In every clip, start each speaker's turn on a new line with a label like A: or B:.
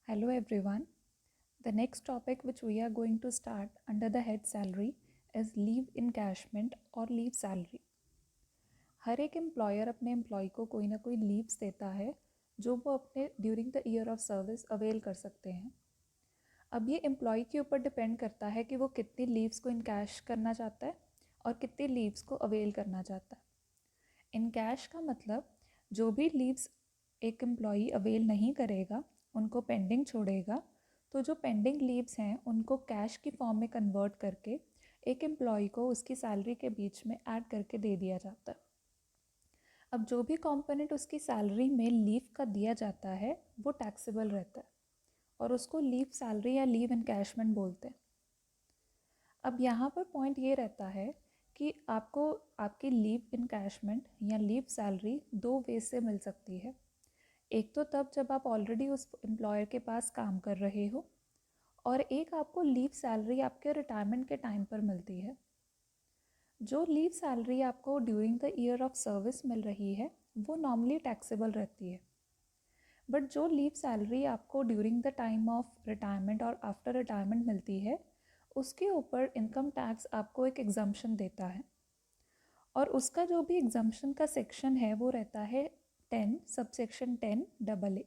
A: Hello everyone. The next topic which we are going to start under the head salary is leave encashment और leave salary. हर एक employer अपने employ को कोई ना कोई leaves देता है जो वो अपने during the year of service avail कर सकते हैं. अब ये एम्प्लॉय के ऊपर डिपेंड करता है कि वो कितनी लीव्स को इनकैश करना चाहता है और कितनी लीव्स को अवेल करना चाहता है. इनकैश का मतलब जो भी लीव्स एक एम्प्लॉई अवेल नहीं करेगा उनको पेंडिंग छोड़ेगा, तो जो पेंडिंग लीव्स हैं उनको कैश की फॉर्म में कन्वर्ट करके एक एम्प्लॉई को उसकी सैलरी के बीच में ऐड करके दे दिया जाता है. अब जो भी कंपोनेंट उसकी सैलरी में लीव का दिया जाता है वो टैक्सेबल रहता है और उसको लीव सैलरी या लीव एनकैशमेंट बोलते हैं. अब यहाँ पर पॉइंट ये रहता है कि आपको आपकी लीव इनकैशमेंट या लीव सैलरी दो वे से मिल सकती है. एक तो तब जब आप ऑलरेडी उस एम्प्लॉयर के पास काम कर रहे हो और एक आपको लीव सैलरी आपके रिटायरमेंट के टाइम पर मिलती है. जो लीव सैलरी आपको during the year of service मिल रही है वो नॉर्मली टैक्सेबल रहती है, बट जो लीव सैलरी आपको during the time of retirement और आफ्टर रिटायरमेंट मिलती है उसके ऊपर इनकम टैक्स आपको एक एग्जम्पशन देता है और उसका जो भी एग्जम्पशन का सेक्शन है वो रहता है 10 सबसेक्शन 10 AA.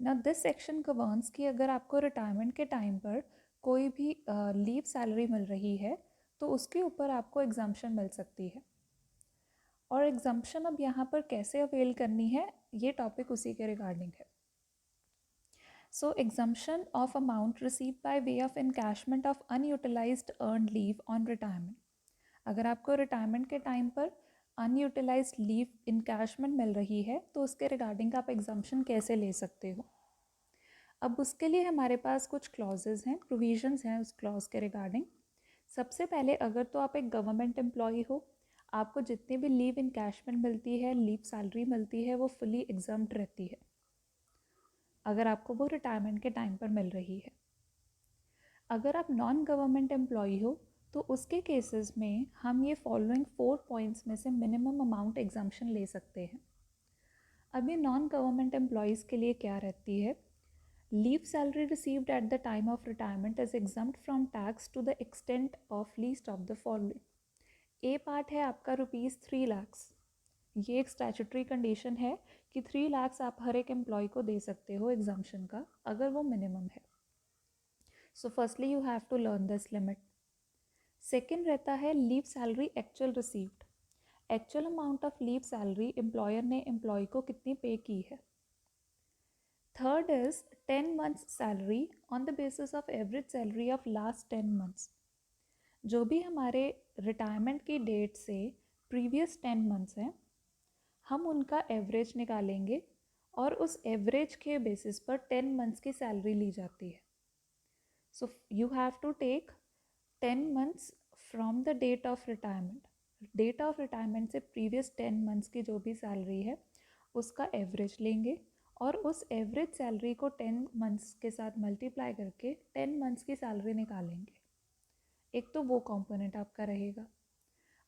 A: ना दिस सेक्शन गवर्न्स कि अगर आपको रिटायरमेंट के टाइम पर कोई भी लीव सैलरी मिल रही है तो उसके ऊपर आपको एग्जम्पशन मिल सकती है. और एग्जम्पशन अब यहाँ पर कैसे अवेल करनी है ये टॉपिक उसी के रिगार्डिंग है. So exemption of amount received by way of encashment of unutilized earned leave on retirement. अगर आपको रिटायरमेंट के टाइम पर अनयूटिलाइज्ड लीव इनकैशमेंट मिल रही है तो उसके रिगार्डिंग आप एग्जम्पशन कैसे ले सकते हो. अब उसके लिए हमारे पास कुछ क्लॉजेज हैं, प्रोविजंस हैं उस क्लॉज के रिगार्डिंग. सबसे पहले अगर तो आप एक गवर्नमेंट एम्प्लॉई हो, आपको जितनी भी लीव इनकैशमेंट मिलती है, लीव सैलरी मिलती है, वो फुली एग्जम्प्ट रहती है अगर आपको वो रिटायरमेंट के टाइम पर मिल रही है. अगर आप नॉन गवर्नमेंट एम्प्लॉई हो तो उसके केसेस में हम ये फॉलोइंग 4 पॉइंट्स में से मिनिमम अमाउंट एग्जम्पशन ले सकते हैं. अब ये नॉन गवर्नमेंट एम्प्लॉयज़ के लिए क्या रहती है. Leave salary received at the time of retirement is exempt from tax to the extent of least of the following. A part है आपका ₹3 लाख. ये एक स्टैचुटरी कंडीशन है कि 3 लाख आप हर एक एम्प्लॉय को दे सकते हो एग्जम्पशन का अगर वो मिनिमम है. So firstly you have to learn this limit. Second रहता है leave salary actual received. Actual amount of leave salary employer ने एम्प्लॉय को कितनी पे की है. Third is 10 months salary on the basis of average salary of last 10 months. जो भी हमारे रिटायरमेंट की डेट से प्रीवियस 10 months हैं हम उनका एवरेज निकालेंगे और उस एवरेज के बेसिस पर 10 months की सैलरी ली जाती है. So you have to take 10 months from the date of retirement. Date of retirement से प्रीवियस 10 months की जो भी सैलरी है उसका एवरेज लेंगे और उस एवरेज सैलरी को 10 months के साथ मल्टीप्लाई करके 10 months की सैलरी निकालेंगे. एक तो वो कंपोनेंट आपका रहेगा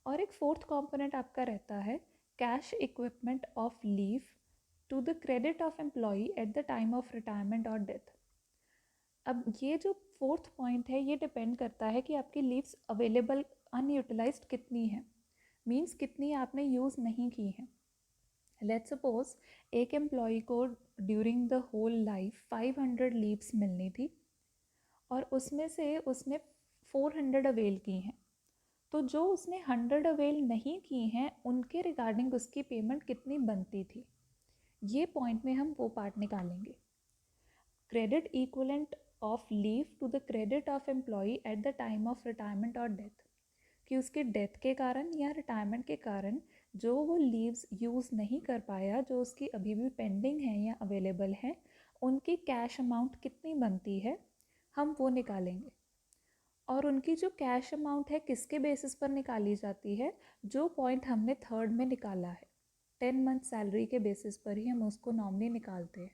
A: और एक फोर्थ कंपोनेंट आपका रहता है cash equipment of leave to the credit of employee at the time of retirement और डेथ. अब ये जो फोर्थ पॉइंट है ये डिपेंड करता है कि आपकी लीव्स अवेलेबल अनयूटिलाइज्ड कितनी है, मींस कितनी आपने यूज़ नहीं की है. लेट्स सपोज एक एम्प्लॉई को during the whole life 500 leaves मिलनी थी और उसमें से उसने 400 अवेल की हैं. तो जो उसने 100 अवेल नहीं की हैं उनके रिगार्डिंग उसकी पेमेंट कितनी बनती थी, ये पॉइंट में हम वो पार्ट निकालेंगे. Credit equivalent of leave to the credit of employee at the time of retirement और डेथ, कि उसके डेथ के कारण या रिटायरमेंट के कारण जो वो लीव्स यूज़ नहीं कर पाया, जो उसकी अभी भी पेंडिंग है या अवेलेबल है, उनकी कैश अमाउंट कितनी बनती है हम वो निकालेंगे. और उनकी जो कैश अमाउंट है किसके बेसिस पर निकाली जाती है, जो पॉइंट हमने थर्ड में निकाला है 10 month सैलरी के बेसिस पर ही हम उसको नॉर्मली निकालते हैं.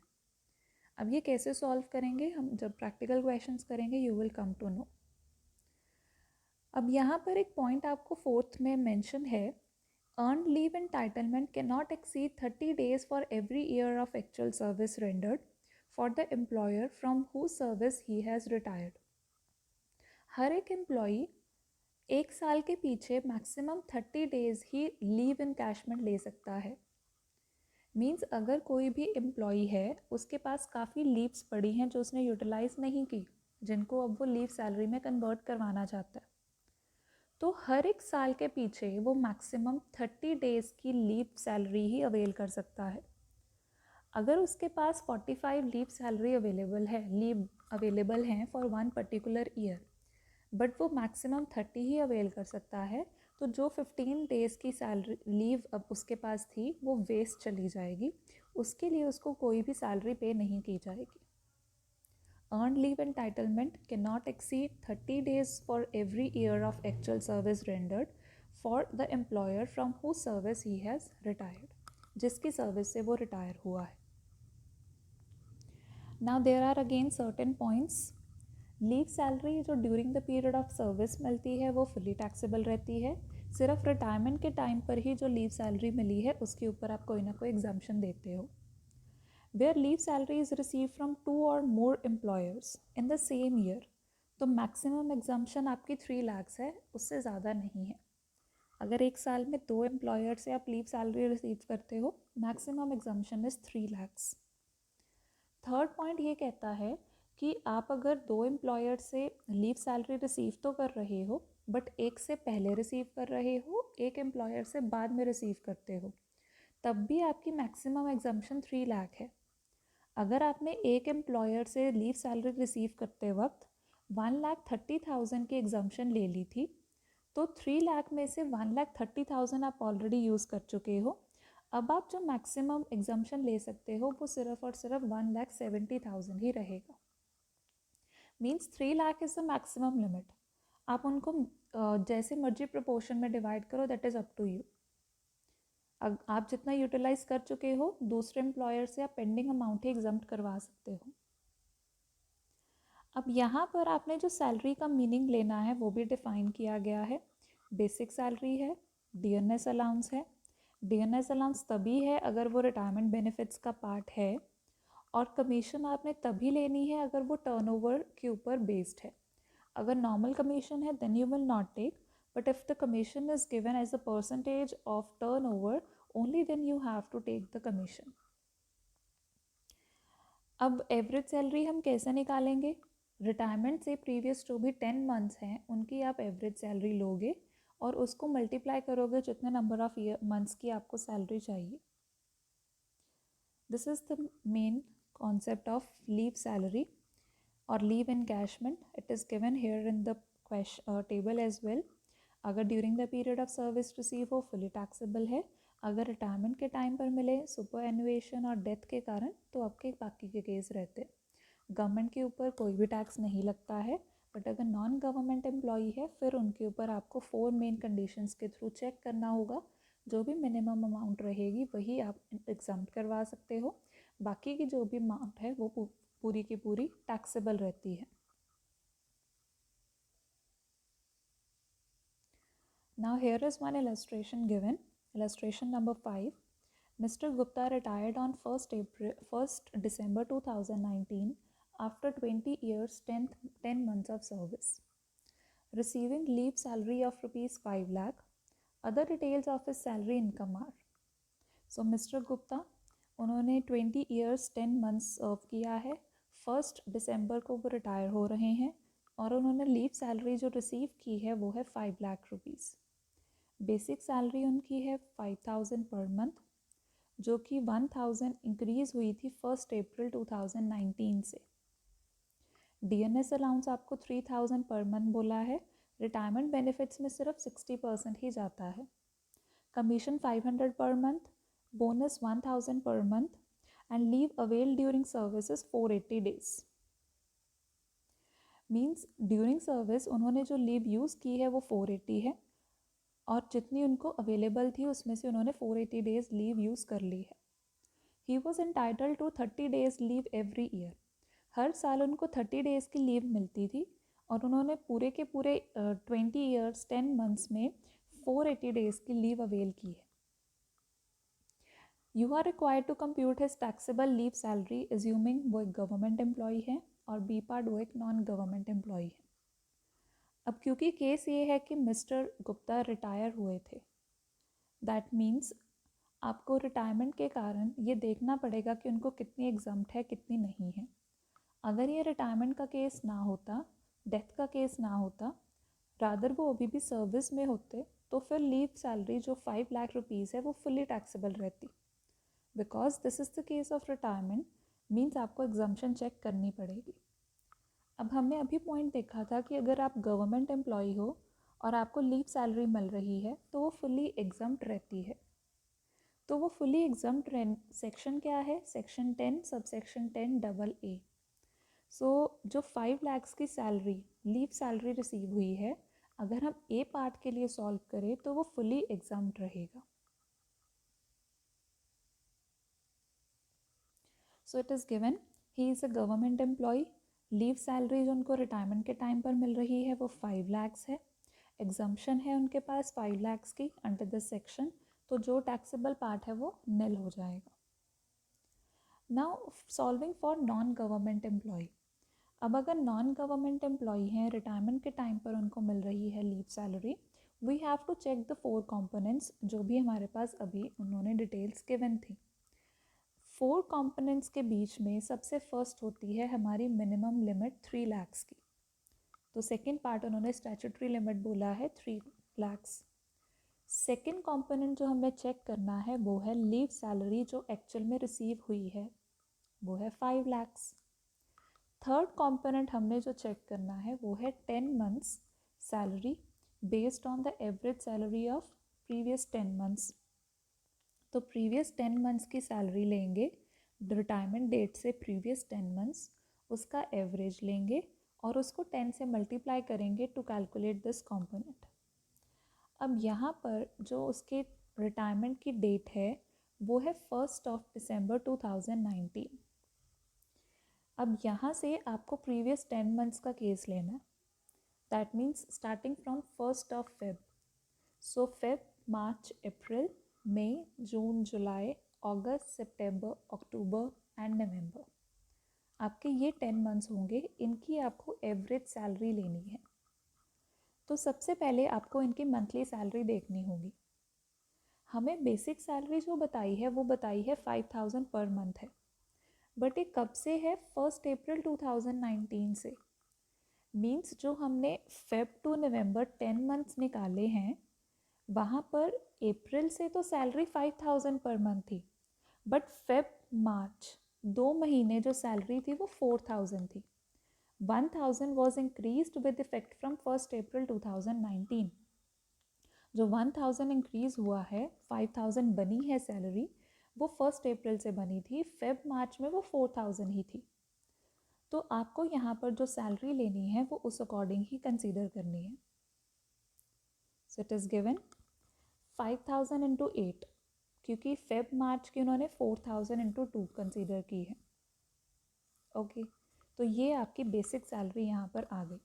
A: अब ये कैसे सॉल्व करेंगे, हम जब प्रैक्टिकल क्वेश्चंस करेंगे you will come to know. अब यहाँ पर एक पॉइंट आपको फोर्थ में मेंशन है, earn leave entitlement can not exceed 30 days for every year of actual service rendered for the employer from whose service he has retired. हर एक employee 1 साल के पीछे मैक्सिमम 30 डेज ही लीव इनकैशमेंट ले सकता है. मीन्स अगर कोई भी एम्प्लॉई है उसके पास काफ़ी लीव्स पड़ी हैं जो उसने यूटिलाइज नहीं की, जिनको अब वो लीव सैलरी में कन्वर्ट करवाना चाहता है, तो हर एक साल के पीछे वो मैक्सिमम 30 डेज़ की लीव सैलरी ही अवेल कर सकता है. अगर उसके पास 45 लीव सैलरी लीव अवेलेबल हैं for one particular year, but वो मैक्सिमम 30 ही अवेल कर सकता है, तो जो 15 डेज़ की सैलरी लीव अब उसके पास थी वो वेस्ट चली जाएगी. उसके लिए उसको कोई भी सैलरी पे नहीं की जाएगी. Earned leave entitlement cannot exceed 30 days for every year of actual service rendered for the employer from whose service he has retired, जिसकी सर्विस से वो रिटायर हुआ है. Now there are again certain points. Leave salary जो during the period of service मिलती है वो fully taxable रहती है. सिर्फ रिटायरमेंट के टाइम पर ही जो लीव सैलरी मिली है उसके ऊपर आप कोई ना कोई एग्जाम्पशन देते हो. Where leave salary is received from 2 or more employers in the same year, तो मैक्सिमम एग्जाम्पशन आपकी 3 lakhs है, उससे ज़्यादा नहीं है. अगर 1 साल में 2 एम्प्लॉयर से आप लीव सैलरी रिसीव करते हो, maximum exemption is 3 lakhs. Third point ये कहता है कि आप अगर 2 एम्प्लॉयर से लीव सैलरी रिसीव तो कर रहे हो, बट एक से पहले रिसीव कर रहे हो, एक एम्प्लॉयर से बाद में रिसीव करते हो, तब भी आपकी मैक्सिमम एग्जाम्पशन 3 लाख है. अगर आपने एक एम्प्लॉयर से लीव सैलरी रिसीव करते वक्त 1,30,000 की एग्जाम्पशन ले ली थी, तो 3 लाख में से 1,30,000 आप ऑलरेडी यूज़ कर चुके हो. अब आप जो मैक्सिमम एग्जाम्पशन ले सकते हो वो सिर्फ और सिर्फ 1,70,000 ही रहेगा. Means 3 lakh is the maximum limit. आप उनको जैसे मर्जी प्रोपोर्शन में डिवाइड करो, that is up to you. आप जितना यूटिलाइज कर चुके हो दूसरे एम्प्लॉयर से आप पेंडिंग अमाउंट ही एग्जम्प्ट करवा सकते हो. अब यहाँ पर आपने जो सैलरी का मीनिंग लेना है वो भी डिफाइन किया गया है. बेसिक सैलरी है, डीएनएस अलाउंस है. डीएनएस अलाउंस तभी है अगर वो रिटायरमेंट बेनिफिट्स का पार्ट है, और कमीशन आपने तभी लेनी है अगर वो टर्नओवर के ऊपर बेस्ड है. अगर नॉर्मल कमीशन है then you will not take, but if the commission is given as a percentage of turnover, only then you have to take the commission. अब एवरेज सैलरी हम कैसे निकालेंगे? रिटायरमेंट से प्रीवियस जो भी 10 मंथ्स हैं उनकी आप एवरेज सैलरी लोगे और उसको मल्टीप्लाई करोगे जितने नंबर ऑफ मंथ्स की आपको सैलरी चाहिए. This is the main concept of leave salary और leave encashment. It is given here in the table as well. अगर during the period of service receive हो फुली टैक्सेबल है. अगर retirement के time पर मिले, सुपर एनुएशन और डेथ के कारण, तो आपके बाकी के केस रहते. गवर्नमेंट के ऊपर कोई भी टैक्स नहीं लगता है, बट अगर नॉन गवर्नमेंट एम्प्लॉई है फिर उनके ऊपर आपको 4 मेन कंडीशंस के थ्रू चेक करना होगा. जो भी मिनिमम अमाउंट रहेगी वही आप एग्जम्प्ट करवा सकते हो. बाकी की जो भी अमाउंट है वो पूरी की पूरी टैक्सेबल रहती है. Now here is one illustration given. Illustration number 5. Mr. Gupta retired on 1st December 2019 after 20 years 10 months of service, receiving leave salary of rupees 5 lakh. Other details of his salary income are. So Mr. Gupta उन्होंने 20 years 10 months सर्व किया है. 1 दिसंबर को वो retire हो रहे हैं और उन्होंने लीव सैलरी जो रिसीव की है वो है 5 लाख रुपीज़. बेसिक सैलरी उनकी है 5,000 पर मंथ, जो कि 1,000 इंक्रीज़ हुई थी 1 अप्रैल 2019 से. डीएनएस अलाउंस आपको 3,000 पर मंथ बोला है. रिटायरमेंट बेनिफिट्स में सिर्फ 60% ही जाता है. Commission 500 per month, bonus 1,000 per month and leave avail during services 480 days. Means during service उन्होंने जो लीव यूज़ की है वो 480 है और जितनी उनको अवेलेबल थी उसमें से उन्होंने 480 डेज लीव यूज़ कर ली है. He was entitled to 30 days leave every year. हर साल उनको 30 डेज़ की लीव मिलती थी और उन्होंने पूरे के पूरे 20 ईयर्स 10 मंथ्स में 480 डेज़ की लीव अवेल की है. You are required to compute his taxable leave salary assuming वो एक गवर्नमेंट एम्प्लॉई है और बी पार्ट वो एक नॉन गवर्नमेंट एम्प्लॉई है। अब क्योंकि केस ये है कि मिस्टर गुप्ता रिटायर हुए थे, दैट मीन्स आपको रिटायरमेंट के कारण ये देखना पड़ेगा कि उनको कितनी एग्जम्प्ट है कितनी नहीं है। अगर ये रिटायरमेंट का केस ना होता, डेथ का केस ना होता, रादर वो अभी भी सर्विस में होते, तो फिर लीव सैलरी जो 5 लाख रुपीज़ है वो फुली टैक्सेबल रहती। Because this is the case of retirement means आपको एग्जम्पशन चेक करनी पड़ेगी। अब हमने अभी पॉइंट देखा था कि अगर आप गवर्नमेंट एम्प्लॉई हो और आपको लीव सैलरी मिल रही है तो वो फुली एग्जम्प्ट रहती है। तो वो फुली एग्जम्प्ट सेक्शन क्या है? Section 10 subsection 10AA। सो जो 5 लाख की सैलरी लीव सैलरी रिसीव हुई है, अगर हम ए पार्ट के लिए सॉल्व करें तो वो फुली एग्जम्प्ट रहेगा। So it is given he is a government employ, leave salary जो उनको रिटायरमेंट के टाइम पर मिल रही है वो 5 लाख है, एग्जम्पशन है उनके पास 5 लाख की अंडर दिस सेक्शन, तो जो टैक्सेबल पार्ट है वो निल हो जाएगा। Now solving for non government employ. अब अगर नॉन गवर्नमेंट एम्प्लॉय हैं, रिटायरमेंट के टाइम पर उनको मिल रही है leave salary, we have to check the 4 components जो भी हमारे पास अभी उन्होंने डिटेल्स गिवन थी। 4 कंपोनेंट्स के बीच में सबसे फर्स्ट होती है हमारी मिनिमम लिमिट 3 लाख की। तो सेकेंड पार्ट उन्होंने स्टैट्यूटरी लिमिट बोला है 3 लाख। सेकेंड कंपोनेंट जो हमें चेक करना है वो है लीव सैलरी जो एक्चुअल में रिसीव हुई है, वो है 5 लाख। थर्ड कंपोनेंट हमने जो चेक करना है वो है 10 months salary based on the average salary of previous 10 months. तो प्रीवियस 10 मंथ्स की सैलरी लेंगे, रिटायरमेंट डेट से प्रीवियस 10 मंथ्स, उसका एवरेज लेंगे और उसको 10 से मल्टीप्लाई करेंगे टू कैलकुलेट दिस कंपोनेंट। अब यहाँ पर जो उसके रिटायरमेंट की डेट है वो है 1 दिसंबर 2019। अब यहाँ से आपको प्रीवियस 10 मंथ्स का केस लेना है, that means starting from 1 Feb. So Feb, March, April, May, June, July, August, September, October and November, आपके ये 10 मंथ्स होंगे, इनकी आपको एवरेज सैलरी लेनी है। तो सबसे पहले आपको इनकी मंथली सैलरी देखनी होगी। हमें बेसिक सैलरी जो बताई है वो बताई है 5000 पर मंथ है, बट ये कब से है? 1 अप्रैल 2019 से। मीन्स जो हमने फेब टू नवंबर 10 मंथ्स निकाले हैं, वहाँ पर अप्रैल से तो सैलरी 5000 पर मंथ थी, बट फेब मार्च 2 महीने जो सैलरी थी वो 4000 थी। 1000 was increase with effect from 1 अप्रैल 2019। जो 1000 इंक्रीज हुआ है, 5000 बनी है सैलरी, वो 1 अप्रैल से बनी थी, फेब मार्च में वो 4000 ही थी। तो आपको यहाँ पर जो सैलरी लेनी है वो उस अकॉर्डिंग ही कंसीडर करनी है। सो इट इज़ गिवन 5000 इंटू 8, क्योंकि फेब मार्च की उन्होंने 4000 इंटू 2 कंसीडर की है। ओके, तो ये आपकी बेसिक सैलरी यहाँ पर आ गई।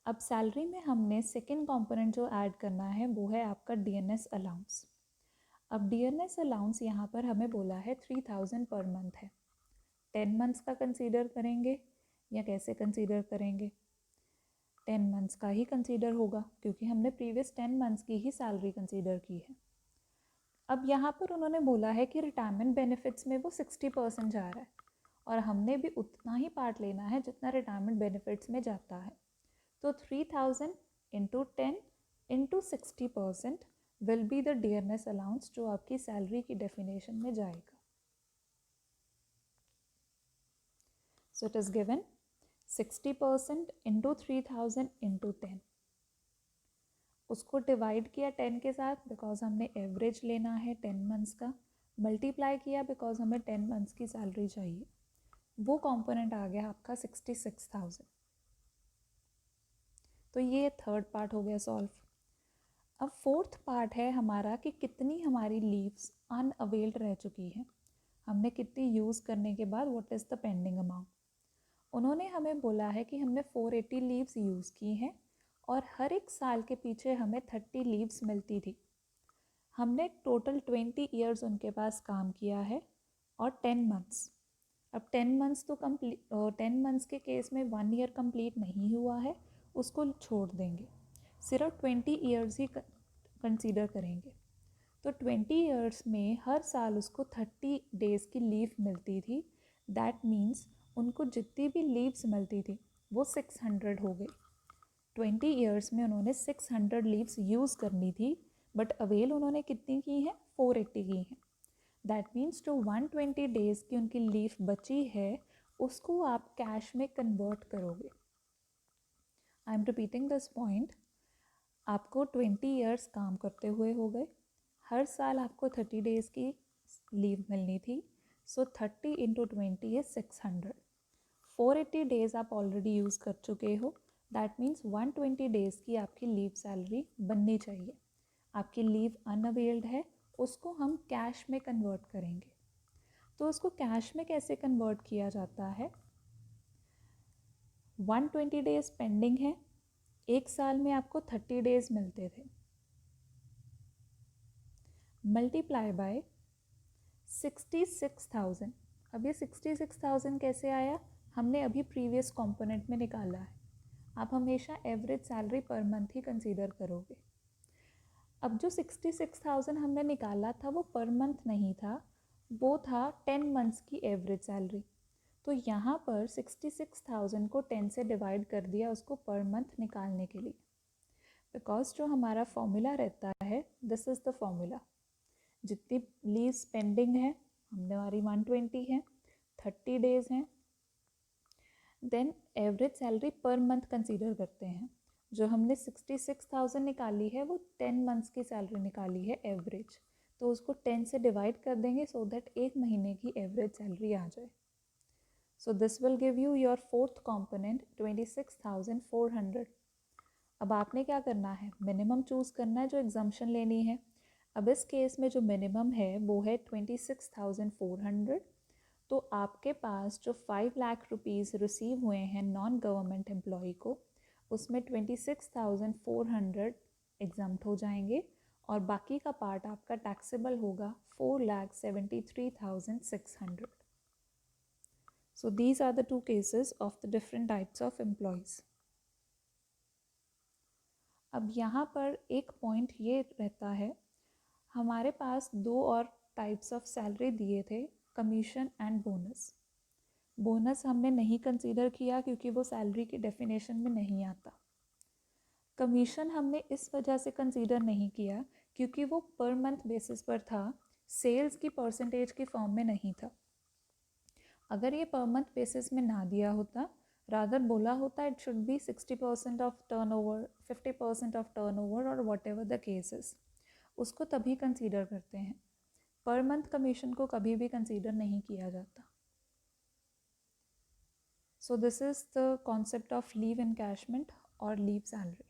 A: अब सैलरी में हमने सेकेंड कंपोनेंट जो ऐड करना है वो है आपका डीएनएस अलाउंस। अब डीएनएस अलाउंस यहाँ पर हमें बोला है 3000 पर मंथ है। 10 मंथ्स का कंसीडर करेंगे या कैसे कंसीडर करेंगे? 10 मंथ्स का ही कंसीडर होगा क्योंकि हमने प्रीवियस 10 मंथ्स की ही सैलरी कंसीडर की है। अब यहाँ पर उन्होंने बोला है कि रिटायरमेंट बेनिफिट्स में वो 60% जा रहा है और हमने भी उतना ही पार्ट लेना है जितना रिटायरमेंट बेनिफिट्स में जाता है। तो 3000 into 10 into 60% will be the DNS allowance जो आपकी सैलरी की डेफिनेशन में जाएगा। सो it is given 60% into 3000 into 10, उसको डिवाइड किया 10 के साथ बिकॉज हमने एवरेज लेना है 10 मंथ्स का, मल्टीप्लाई किया बिकॉज हमें 10 मंथ्स की सैलरी चाहिए, वो कंपोनेंट आ गया आपका 66,000। तो ये थर्ड पार्ट हो गया सॉल्व। अब फोर्थ पार्ट है हमारा कि कितनी हमारी लीव्स अनअवेल्ड रह चुकी हैं, हमने कितनी यूज़ करने के बाद what is the pending amount. उन्होंने हमें बोला है कि हमने 480 लीव्स यूज़ की हैं और हर एक साल के पीछे हमें 30 लीव्स मिलती थी। हमने टोटल 20 ईयर्स उनके पास काम किया है और 10 मंथ्स। अब 10 मंथ्स तो 10 मंथ्स के केस में 1 ईयर कंप्लीट नहीं हुआ है, उसको छोड़ देंगे, सिर्फ 20 ईयर्स ही कंसीडर करेंगे। तो 20 ईयर्स में हर साल उसको 30 डेज़ की लीव मिलती थी। दैट मीन्स उनको जितनी भी लीव्स मिलती थी वो 600 हो गई। 20 ईयर्स में उन्होंने 600 लीव्स यूज़ करनी थी, बट अवेल उन्होंने कितनी की हैं? 480 की हैं। दैट मीन्स जो 120 डेज़ की उनकी लीव बची है उसको आप कैश में कन्वर्ट करोगे। I am repeating this point. आपको 20 ईयर्स काम करते हुए हो गए, हर साल आपको 30 डेज़ की लीव मिलनी थी, सो 30 इंटू 20 is 600। 480 डेज़ आप ऑलरेडी यूज़ कर चुके हो, दैट मीन्स 120 डेज़ की आपकी लीव सैलरी बननी चाहिए। आपकी लीव अनअवेल्ड है, उसको हम कैश में कन्वर्ट करेंगे। तो उसको कैश में कैसे कन्वर्ट किया जाता है? 120 डेज़ पेंडिंग है, एक साल में आपको 30 डेज़ मिलते थे, मल्टीप्लाई बाय 66,000। अब ये 66,000 कैसे आया? हमने अभी प्रीवियस कंपोनेंट में निकाला है। आप हमेशा एवरेज सैलरी पर मंथ ही कंसीडर करोगे। अब जो 66,000 हमने निकाला था वो पर मंथ नहीं था, वो था 10 मंथ्स की एवरेज सैलरी। तो यहाँ पर 66,000 को 10 से डिवाइड कर दिया उसको पर मंथ निकालने के लिए, बिकॉज जो हमारा फॉर्मूला रहता है, दिस इज़ द फॉर्मूला। जितनी लीव्स पेंडिंग है हमने हमारी 120 है, 30 डेज़ हैं, then average salary per month consider करते हैं। जो हमने 66,000 निकाली है वो 10 मंथ्स की सैलरी निकाली है एवरेज, तो उसको 10 से डिवाइड कर देंगे सो दैट एक महीने की एवरेज सैलरी आ जाए। So this will give you your fourth component 26,400। अब आपने क्या करना है? मिनिमम चूज़ करना है जो एग्जाम्पशन लेनी है। अब इस केस में जो मिनिमम है वो है 26,400। तो आपके पास जो 5 लाख रुपीज़ रिसीव हुए हैं नॉन गवर्नमेंट एम्प्लॉय को, उसमें 26,400 एग्जाम्प्ट हो जाएंगे और बाकी का पार्ट आपका टैक्सेबल होगा 4,73,600। So these are the two cases of the different types of employees. अब यहाँ पर एक पॉइंट ये रहता है, हमारे पास दो और टाइप्स ऑफ सैलरी दिए थे, कमीशन एंड बोनस। बोनस हमने नहीं कंसीडर किया क्योंकि वो सैलरी की डेफिनेशन में नहीं आता। कमीशन हमने इस वजह से कंसीडर नहीं किया क्योंकि वो पर मंथ बेसिस पर था, सेल्स की परसेंटेज की फॉर्म में नहीं था। अगर ये पर मंथ बेसिस में ना दिया होता, रादर बोला होता it should be 60% of turnover, 50% of turnover और वॉट एवर द केसेस, उसको तभी कंसीडर करते हैं। पर मंथ कमीशन को कभी भी कंसीडर नहीं किया जाता। So this is the concept of leave encashment और लीव सैलरी।